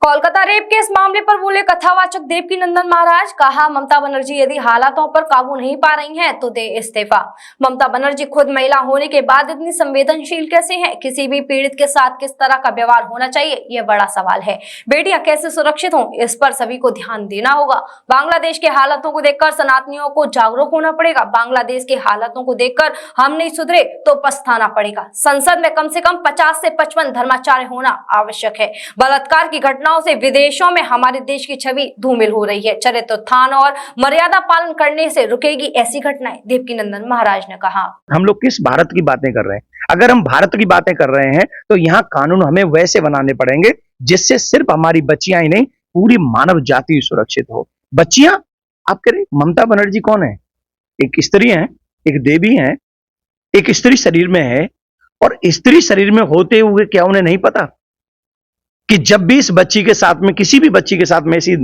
Kolkata rape case मामले पर बोले कथावाचक देवकीनंदन महाराज। कहा ममता बनर्जी यदि हालातों पर काबू नहीं पा रही हैं तो दे इस्तीफा। ममता बनर्जी खुद महिला होने के बाद इतनी संवेदनशील कैसे हैं? किसी भी पीड़ित के साथ किस तरह का व्यवहार होना चाहिए, ये बड़ा सवाल है। बेटियां कैसे सुरक्षित हों, इस पर सभी को ध्यान देना होगा। बांग्लादेश के हालातों को देखकर सनातनियों को जागरूक होना पड़ेगा। बांग्लादेश के हालातों को देखकर हम नहीं सुधरे तो पछताना पड़ेगा। संसद में कम से कम 50 से 55 धर्माचार्य होना आवश्यक है। बलात्कार की घटनाओं से विदेशों में हमारे देश की छवि धूमिल हो रही है। चरित्र उत्थान और मर्यादा पालन करने से रुकेगी ऐसी घटनाएं, देवकीनंदन महाराज ने कहा। हम लोग किस भारत की बातें कर रहे हैं? अगर हम भारत की बातें कर रहे हैं तो यहाँ कानून हमें वैसे बनाने पड़ेंगे जिससे सिर्फ हमारी बच्चियां ही नहीं, पूरी मानव जाति सुरक्षित हो। बच्चियां, आप कह रहे ममता बनर्जी कौन है? एक स्त्री है, एक देवी है, एक स्त्री शरीर में है। और स्त्री शरीर में होते हुए क्या उन्हें नहीं पता कि जब भी इस बच्ची के साथ में, किसी भी बच्ची के साथ में ऐसी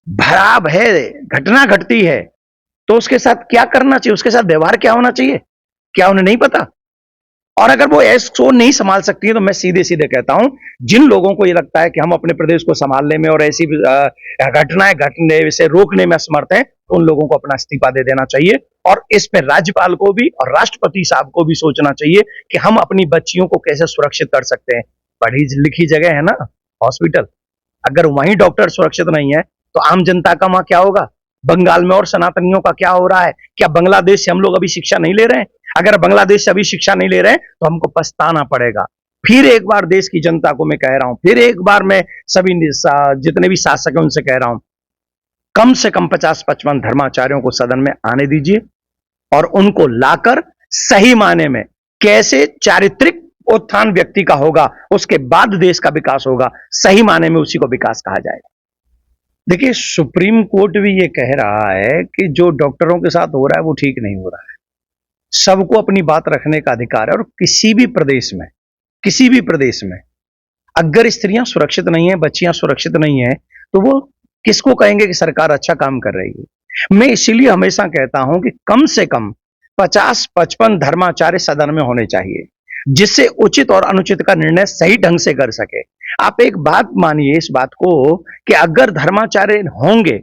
भयावह है घटना घटती है तो उसके साथ क्या करना चाहिए, उसके साथ व्यवहार क्या होना चाहिए? क्या उन्हें नहीं पता? और अगर वो ऐसो नहीं संभाल सकती है तो मैं सीधे सीधे कहता हूं, जिन लोगों को ये लगता है कि हम अपने प्रदेश को संभालने में और ऐसी घटनाएं घटने से रोकने में असमर्थ हैं, तो उन लोगों को अपना इस्तीफा दे देना चाहिए। और इस पे राज्यपाल को भी और राष्ट्रपति साहब को भी सोचना चाहिए कि हम अपनी बच्चियों को कैसे सुरक्षित कर सकते हैं। पढ़ी लिखी जगह है ना हॉस्पिटल, अगर वहीं डॉक्टर सुरक्षित नहीं है तो आम जनता का वहां क्या होगा? बंगाल में और सनातनियों का क्या हो रहा है? क्या बांग्लादेश से हम लोग अभी शिक्षा नहीं ले रहे हैं? अगर बांग्लादेश से अभी शिक्षा नहीं ले रहे हैं तो हमको पछताना पड़ेगा। फिर एक बार देश की जनता को मैं कह रहा हूं, फिर एक बार मैं सभी जितने भी शासक हैं उनसे कह रहा हूं, कम से कम 50-55 धर्माचार्यों को सदन में आने दीजिए और उनको लाकर सही मायने में कैसे चारित्रिक उत्थान व्यक्ति का होगा, उसके बाद देश का विकास होगा, सही मायने में उसी को विकास कहा जाएगा। देखिए, सुप्रीम कोर्ट भी ये कह रहा है कि जो डॉक्टरों के साथ हो रहा है वो ठीक नहीं हो रहा है। सबको अपनी बात रखने का अधिकार है और किसी भी प्रदेश में अगर स्त्रियां सुरक्षित नहीं है, बच्चियां सुरक्षित नहीं है, तो वो किसको कहेंगे कि सरकार अच्छा काम कर रही है? मैं इसीलिए हमेशा कहता हूं कि कम से कम 50-55 धर्माचार्य सदन में होने चाहिए, जिससे उचित और अनुचित का निर्णय सही ढंग से कर सके। आप एक बात मानिए इस बात को कि अगर धर्माचार्य होंगे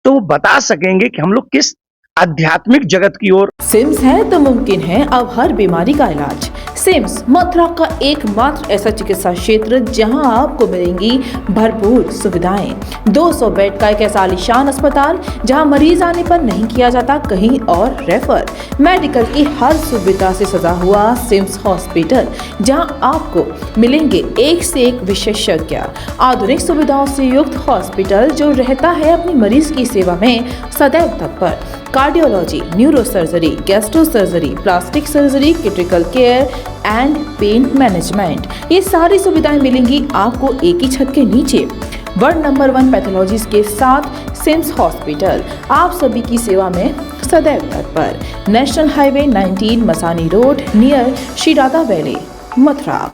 तो वो बता सकेंगे कि हम लोग किस आध्यात्मिक जगत की ओर। सिम्स है तो मुमकिन है अब हर बीमारी का इलाज। सिम्स मथुरा का एकमात्र ऐसा चिकित्सा क्षेत्र जहां आपको मिलेंगी भरपूर सुविधाएं। 200 बेड का एक ऐसा आलीशान अस्पताल जहां मरीज आने पर नहीं किया जाता कहीं और रेफर। मेडिकल की हर सुविधा से सजा हुआ सिम्स हॉस्पिटल, जहां आपको मिलेंगे एक से एक विशेषज्ञ। आधुनिक सुविधाओं से युक्त हॉस्पिटल जो रहता है अपनी मरीज की सेवा में सदैव तत्पर। Cardiology, neuro surgery, gastro surgery, plastic surgery, critical care and pain management, ये सारी सुविधाएं मिलेंगी आपको एक ही छत के नीचे। वर्ल्ड नंबर 1 पैथोलॉजीज के साथ सिम्स हॉस्पिटल आप सभी की सेवा में सदैव तत्पर। National highway 19 Masani road near Shri Radha valley, Mathura.